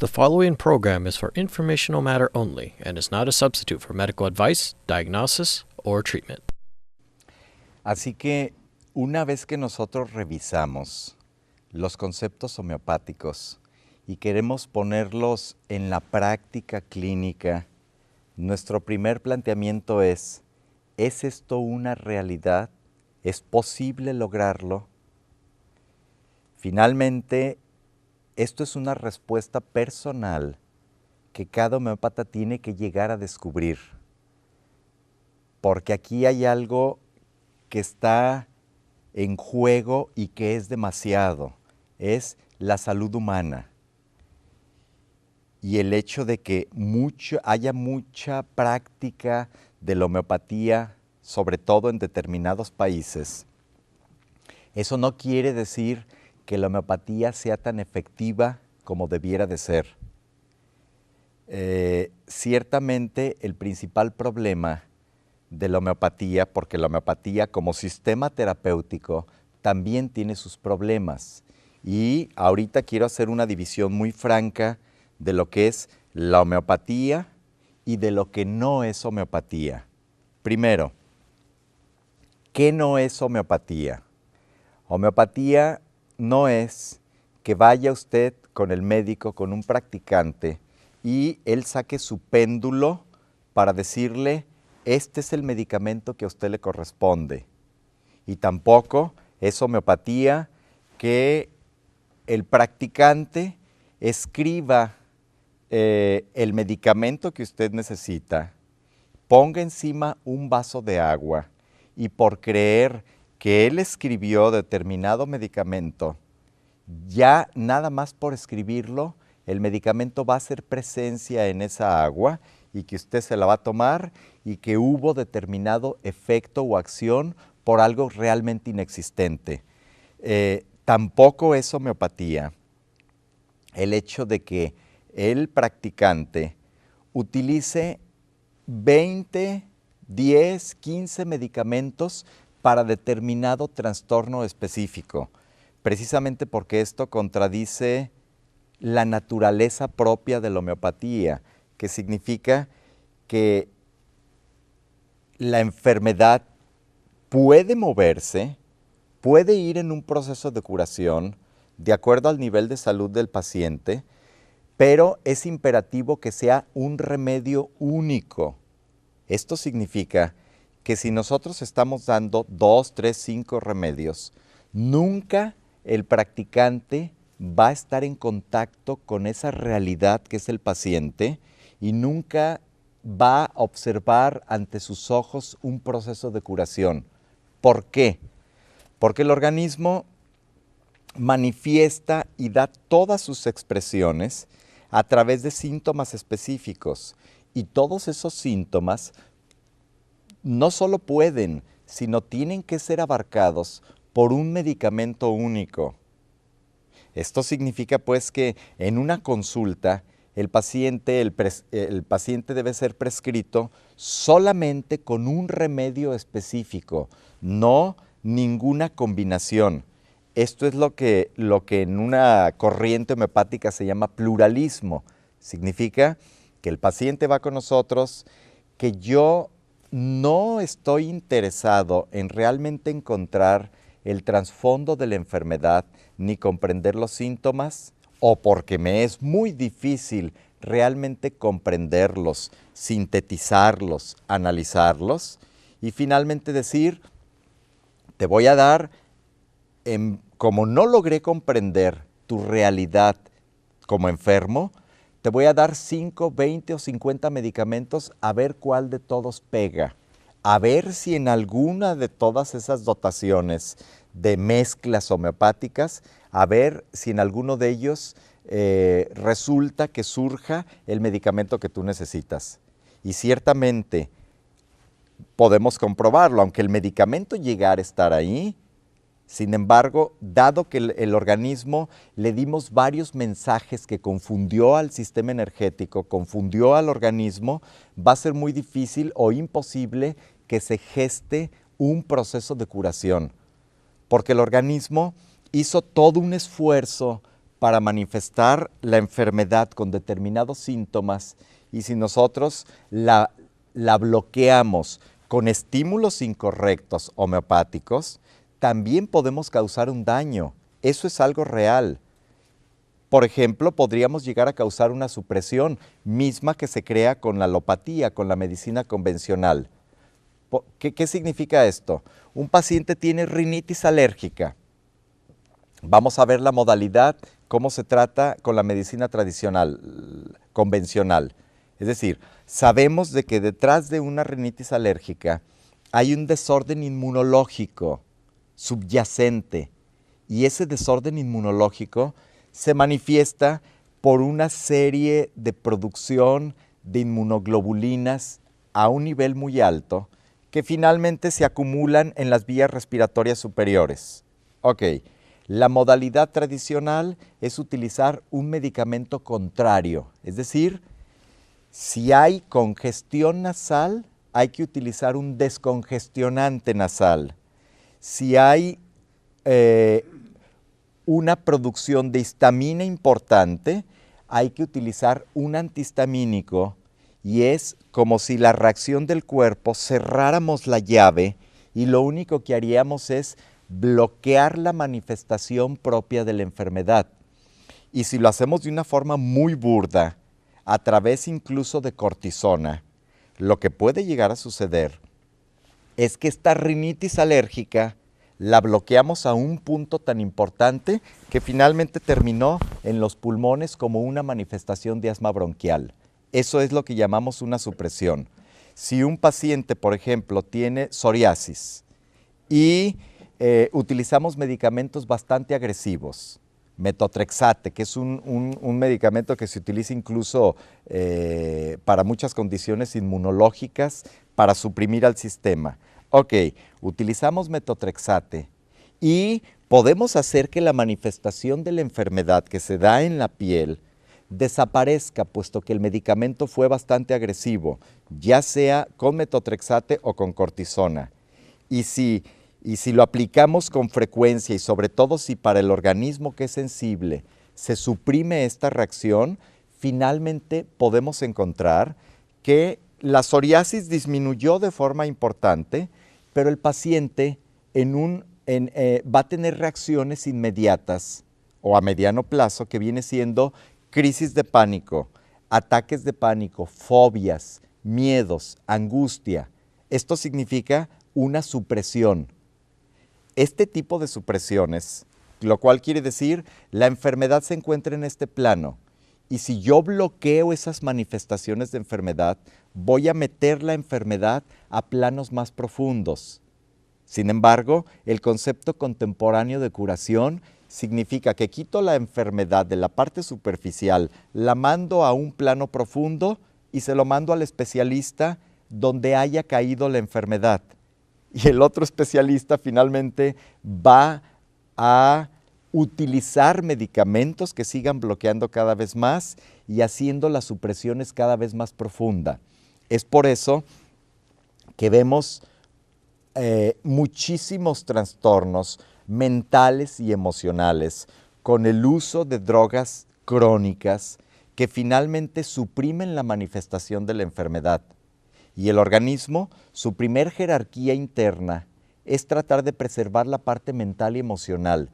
The following program is for informational matter only and is not a substitute for medical advice, diagnosis, or treatment. Así que una vez que nosotros revisamos los conceptos homeopáticos y queremos ponerlos en la práctica clínica, nuestro primer planteamiento ¿es esto una realidad? ¿Es posible lograrlo? Finalmente, esto es una respuesta personal que cada homeópata tiene que llegar a descubrir, porque aquí hay algo que está en juego y que es demasiado, es la salud humana. Y el hecho de que haya mucha práctica de la homeopatía, sobre todo en determinados países, eso no quiere decir que la homeopatía sea tan efectiva como debiera de ser. Ciertamente el principal problema de la homeopatía, porque la homeopatía como sistema terapéutico también tiene sus problemas. Y ahorita quiero hacer una división muy franca de lo que es la homeopatía y de lo que no es homeopatía. Primero, ¿qué no es homeopatía? Homeopatía no es que vaya usted con el médico, con un practicante, y él saque su péndulo para decirle, este es el medicamento que a usted le corresponde. Y tampoco es homeopatía que el practicante escriba el medicamento que usted necesita, ponga encima un vaso de agua y por creer que él escribió determinado medicamento, ya nada más por escribirlo, el medicamento va a hacer presencia en esa agua y que usted se la va a tomar y que hubo determinado efecto o acción por algo realmente inexistente. Tampoco es homeopatía el hecho de que el practicante utilice 20, 10, 15 medicamentos para determinado trastorno específico, precisamente porque esto contradice la naturaleza propia de la homeopatía, que significa que la enfermedad puede moverse, puede ir en un proceso de curación de acuerdo al nivel de salud del paciente, pero es imperativo que sea un remedio único. Esto significa que si nosotros estamos dando 2, 3, 5 remedios, nunca el practicante va a estar en contacto con esa realidad que es el paciente y nunca va a observar ante sus ojos un proceso de curación. ¿Por qué? Porque el organismo manifiesta y da todas sus expresiones a través de síntomas específicos. Y todos esos síntomas no solo pueden, sino tienen que ser abarcados por un medicamento único. Esto significa pues que en una consulta el paciente debe ser prescrito solamente con un remedio específico, no ninguna combinación. Esto es lo que en una corriente homeopática se llama pluralismo. Significa que el paciente va con nosotros, que yo no estoy interesado en realmente encontrar el trasfondo de la enfermedad ni comprender los síntomas, o porque me es muy difícil realmente comprenderlos, sintetizarlos, analizarlos, y finalmente decir, te voy a dar, como no logré comprender tu realidad como enfermo, te voy a dar 5, 20 o 50 medicamentos a ver cuál de todos pega. A ver si en alguna de todas esas dotaciones de mezclas homeopáticas, a ver si en alguno de ellos resulta que surja el medicamento que tú necesitas. Y ciertamente podemos comprobarlo, aunque el medicamento llegara a estar ahí. Sin embargo, dado que el organismo le dimos varios mensajes que confundió al sistema energético, confundió al organismo, va a ser muy difícil o imposible que se geste un proceso de curación, porque el organismo hizo todo un esfuerzo para manifestar la enfermedad con determinados síntomas y si nosotros la bloqueamos con estímulos incorrectos homeopáticos, también podemos causar un daño. Eso es algo real. Por ejemplo, podríamos llegar a causar una supresión misma que se crea con la alopatía, con la medicina convencional. ¿Qué significa esto? Un paciente tiene rinitis alérgica. Vamos a ver la modalidad, cómo se trata con la medicina tradicional, convencional. Es decir, sabemos de que detrás de una rinitis alérgica hay un desorden inmunológico subyacente y ese desorden inmunológico se manifiesta por una serie de producción de inmunoglobulinas a un nivel muy alto que finalmente se acumulan en las vías respiratorias superiores. Ok, la modalidad tradicional es utilizar un medicamento contrario, es decir, si hay congestión nasal, hay que utilizar un descongestionante nasal. Si hay una producción de histamina importante, hay que utilizar un antihistamínico y es como si la reacción del cuerpo cerráramos la llave y lo único que haríamos es bloquear la manifestación propia de la enfermedad. Y si lo hacemos de una forma muy burda, a través incluso de cortisona, lo que puede llegar a suceder es que esta rinitis alérgica la bloqueamos a un punto tan importante que finalmente terminó en los pulmones como una manifestación de asma bronquial. Eso es lo que llamamos una supresión. Si un paciente, por ejemplo, tiene psoriasis y utilizamos medicamentos bastante agresivos, metotrexate, que es un medicamento que se utiliza incluso para muchas condiciones inmunológicas, para suprimir al sistema. Ok, utilizamos metotrexate y podemos hacer que la manifestación de la enfermedad que se da en la piel desaparezca, puesto que el medicamento fue bastante agresivo, ya sea con metotrexate o con cortisona. Y si lo aplicamos con frecuencia y sobre todo si para el organismo que es sensible se suprime esta reacción, finalmente podemos encontrar que la psoriasis disminuyó de forma importante, pero el paciente va a tener reacciones inmediatas o a mediano plazo que viene siendo crisis de pánico, ataques de pánico, fobias, miedos, angustia. Esto significa una supresión. Este tipo de supresiones, lo cual quiere decir la enfermedad se encuentra en este plano y si yo bloqueo esas manifestaciones de enfermedad, voy a meter la enfermedad a planos más profundos. Sin embargo, el concepto contemporáneo de curación significa que quito la enfermedad de la parte superficial, la mando a un plano profundo y se lo mando al especialista donde haya caído la enfermedad. Y el otro especialista finalmente va a utilizar medicamentos que sigan bloqueando cada vez más y haciendo las supresiones cada vez más profunda. Es por eso que vemos muchísimos trastornos mentales y emocionales con el uso de drogas crónicas que finalmente suprimen la manifestación de la enfermedad. Y el organismo, su primer jerarquía interna es tratar de preservar la parte mental y emocional.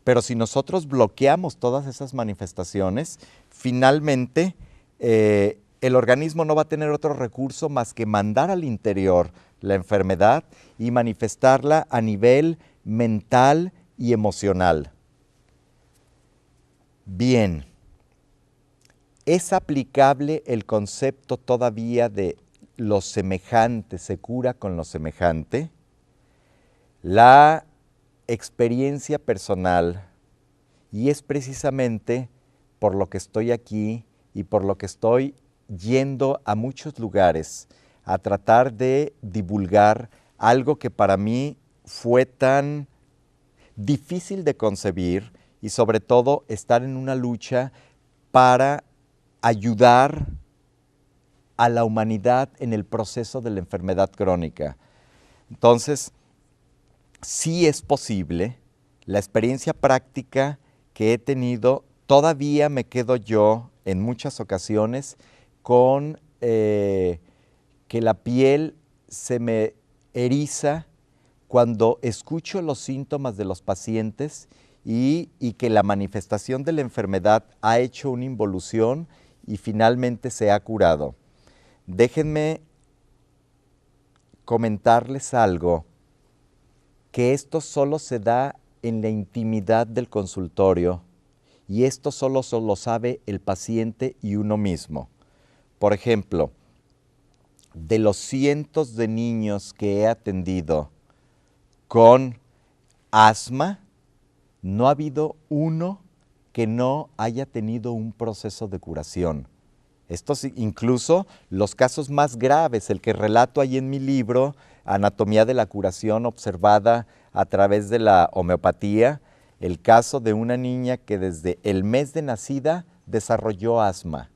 Pero si nosotros bloqueamos todas esas manifestaciones, finalmente el organismo no va a tener otro recurso más que mandar al interior la enfermedad y manifestarla a nivel mental y emocional. Bien, ¿es aplicable el concepto todavía de lo semejante se cura con lo semejante? La experiencia personal, y es precisamente por lo que estoy aquí y por lo que estoy yendo a muchos lugares a tratar de divulgar algo que para mí fue tan difícil de concebir y sobre todo estar en una lucha para ayudar a la humanidad en el proceso de la enfermedad crónica. Entonces, sí es posible, la experiencia práctica que he tenido todavía me quedo yo en muchas ocasiones con que la piel se me eriza cuando escucho los síntomas de los pacientes y que la manifestación de la enfermedad ha hecho una involución y finalmente se ha curado. Déjenme comentarles algo, que esto solo se da en la intimidad del consultorio y esto solo lo sabe el paciente y uno mismo. Por ejemplo, de los cientos de niños que he atendido con asma, no ha habido uno que no haya tenido un proceso de curación. Estos incluso los casos más graves, el que relato ahí en mi libro, Anatomía de la curación observada a través de la homeopatía, el caso de una niña que desde el mes de nacida desarrolló asma.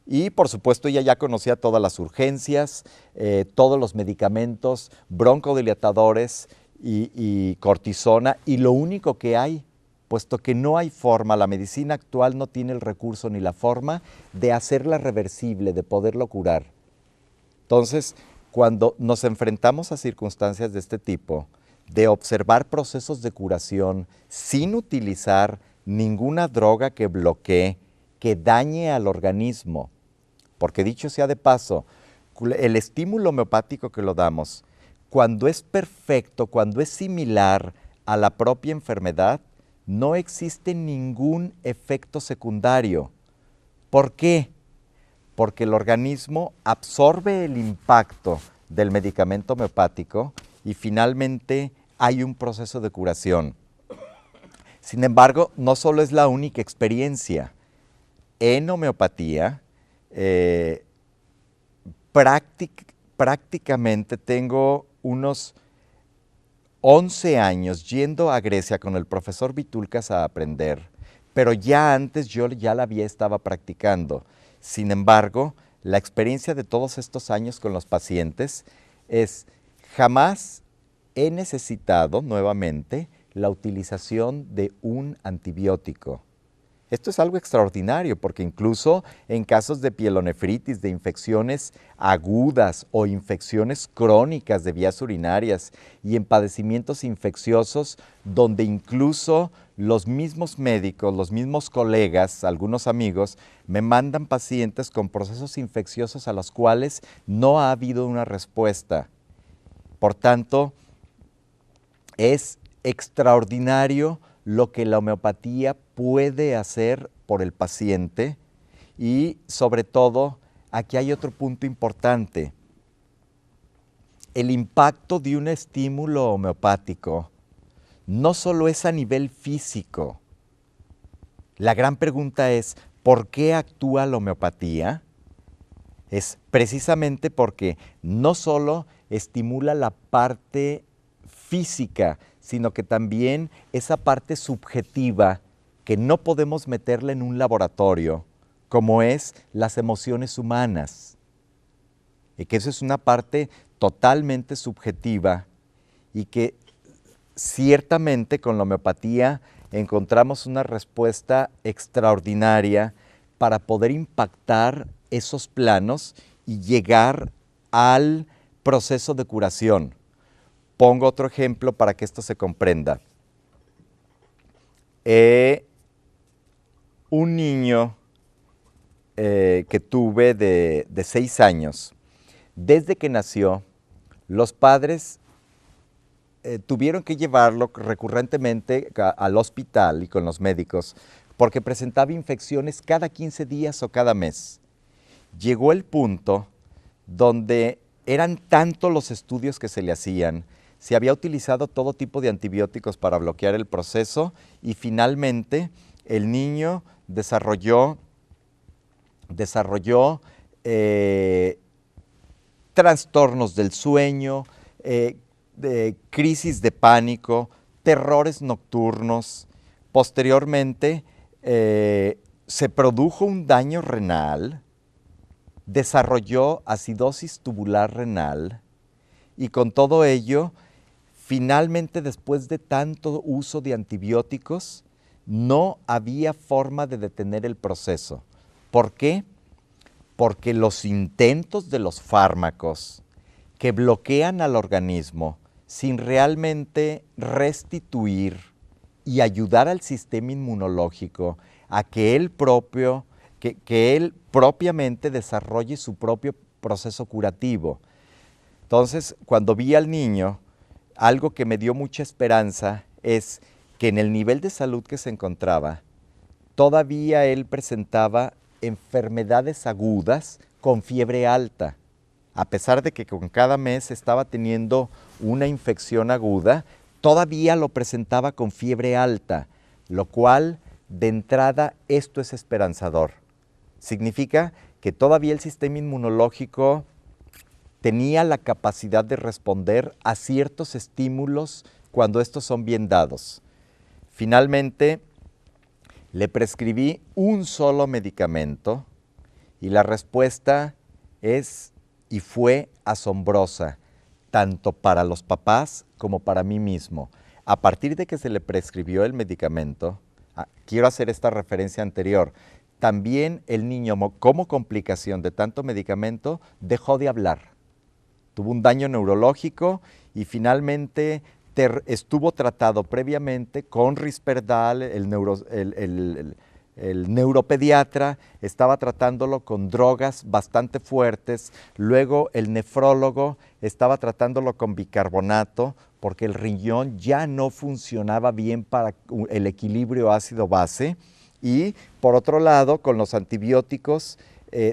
Y por supuesto ella ya conocía todas las urgencias, todos los medicamentos, broncodilatadores y cortisona, y lo único que hay, puesto que no hay forma, la medicina actual no tiene el recurso ni la forma de hacerla reversible, de poderlo curar. Entonces, cuando nos enfrentamos a circunstancias de este tipo, de observar procesos de curación sin utilizar ninguna droga que bloquee, que dañe al organismo, porque dicho sea de paso, el estímulo homeopático que lo damos, cuando es perfecto, cuando es similar a la propia enfermedad, no existe ningún efecto secundario. ¿Por qué? Porque el organismo absorbe el impacto del medicamento homeopático y finalmente hay un proceso de curación. Sin embargo, no solo es la única experiencia. En homeopatía, prácticamente tengo unos 11 años yendo a Grecia con el profesor Vitulcas a aprender, pero ya antes yo ya la estaba practicando. Sin embargo, la experiencia de todos estos años con los pacientes es jamás he necesitado nuevamente la utilización de un antibiótico. Esto es algo extraordinario porque incluso en casos de pielonefritis, de infecciones agudas o infecciones crónicas de vías urinarias y en padecimientos infecciosos donde incluso los mismos médicos, los mismos colegas, algunos amigos, me mandan pacientes con procesos infecciosos a los cuales no ha habido una respuesta. Por tanto, es extraordinario lo que la homeopatía puede hacer por el paciente y sobre todo, aquí hay otro punto importante. El impacto de un estímulo homeopático no solo es a nivel físico. La gran pregunta es, ¿por qué actúa la homeopatía? Es precisamente porque no solo estimula la parte física, sino que también esa parte subjetiva que no podemos meterla en un laboratorio, como es las emociones humanas. Y que eso es una parte totalmente subjetiva y que ciertamente con la homeopatía encontramos una respuesta extraordinaria para poder impactar esos planos y llegar al proceso de curación. Pongo otro ejemplo para que esto se comprenda. Un niño que tuve de 6 años, desde que nació, los padres tuvieron que llevarlo recurrentemente al hospital y con los médicos porque presentaba infecciones cada 15 días o cada mes. Llegó el punto donde eran tantos los estudios que se le hacían, se había utilizado todo tipo de antibióticos para bloquear el proceso y finalmente el niño desarrolló trastornos del sueño, crisis de pánico, terrores nocturnos. Posteriormente se produjo un daño renal, desarrolló acidosis tubular renal y con todo ello, finalmente después de tanto uso de antibióticos, no había forma de detener el proceso. ¿Por qué? Porque los intentos de los fármacos que bloquean al organismo sin realmente restituir y ayudar al sistema inmunológico a que él propiamente desarrolle su propio proceso curativo. Entonces, cuando vi al niño, algo que me dio mucha esperanza es que en el nivel de salud que se encontraba, todavía él presentaba enfermedades agudas con fiebre alta. A pesar de que con cada mes estaba teniendo una infección aguda, todavía lo presentaba con fiebre alta, lo cual, de entrada, esto es esperanzador. Significa que todavía el sistema inmunológico tenía la capacidad de responder a ciertos estímulos cuando estos son bien dados. Finalmente, le prescribí un solo medicamento y la respuesta es y fue asombrosa, tanto para los papás como para mí mismo. A partir de que se le prescribió el medicamento, quiero hacer esta referencia anterior, también el niño, como complicación de tanto medicamento, dejó de hablar. Tuvo un daño neurológico y finalmente estuvo tratado previamente con Risperdal, el neuropediatra estaba tratándolo con drogas bastante fuertes, luego el nefrólogo estaba tratándolo con bicarbonato porque el riñón ya no funcionaba bien para el equilibrio ácido-base y por otro lado con los antibióticos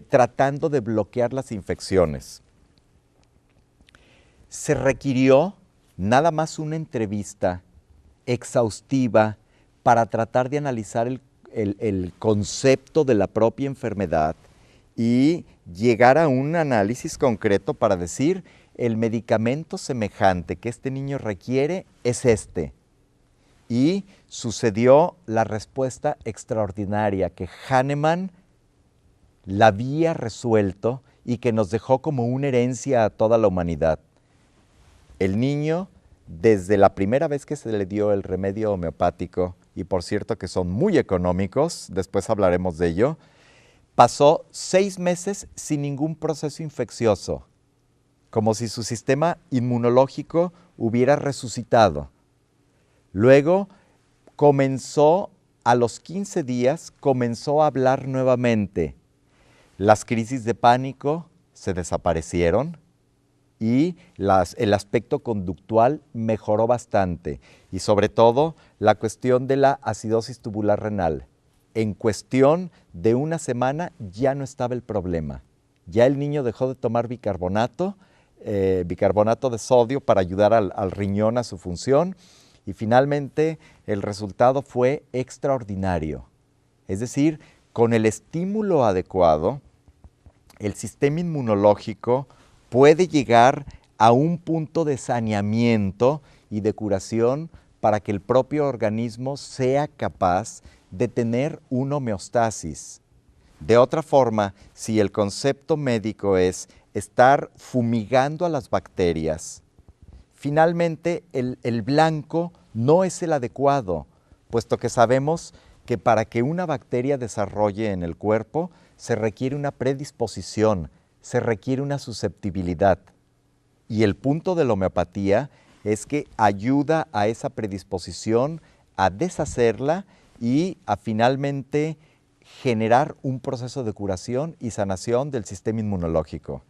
tratando de bloquear las infecciones. Se requirió nada más una entrevista exhaustiva para tratar de analizar el concepto de la propia enfermedad y llegar a un análisis concreto para decir el medicamento semejante que este niño requiere es este. Y sucedió la respuesta extraordinaria que Hahnemann la había resuelto y que nos dejó como una herencia a toda la humanidad. El niño, desde la primera vez que se le dio el remedio homeopático, y por cierto que son muy económicos, después hablaremos de ello, pasó 6 meses sin ningún proceso infeccioso, como si su sistema inmunológico hubiera resucitado. Luego a los 15 días, comenzó a hablar nuevamente. Las crisis de pánico se desaparecieron y el aspecto conductual mejoró bastante y sobre todo la cuestión de la acidosis tubular renal. En cuestión de una semana ya no estaba el problema. Ya el niño dejó de tomar bicarbonato de sodio para ayudar al riñón a su función y finalmente el resultado fue extraordinario. Es decir, con el estímulo adecuado, el sistema inmunológico puede llegar a un punto de saneamiento y de curación para que el propio organismo sea capaz de tener una homeostasis. De otra forma, si el concepto médico es estar fumigando a las bacterias, finalmente el blanco no es el adecuado, puesto que sabemos que para que una bacteria desarrolle en el cuerpo se requiere una predisposición, se requiere una susceptibilidad. Y el punto de la homeopatía es que ayuda a esa predisposición a deshacerla y a finalmente generar un proceso de curación y sanación del sistema inmunológico.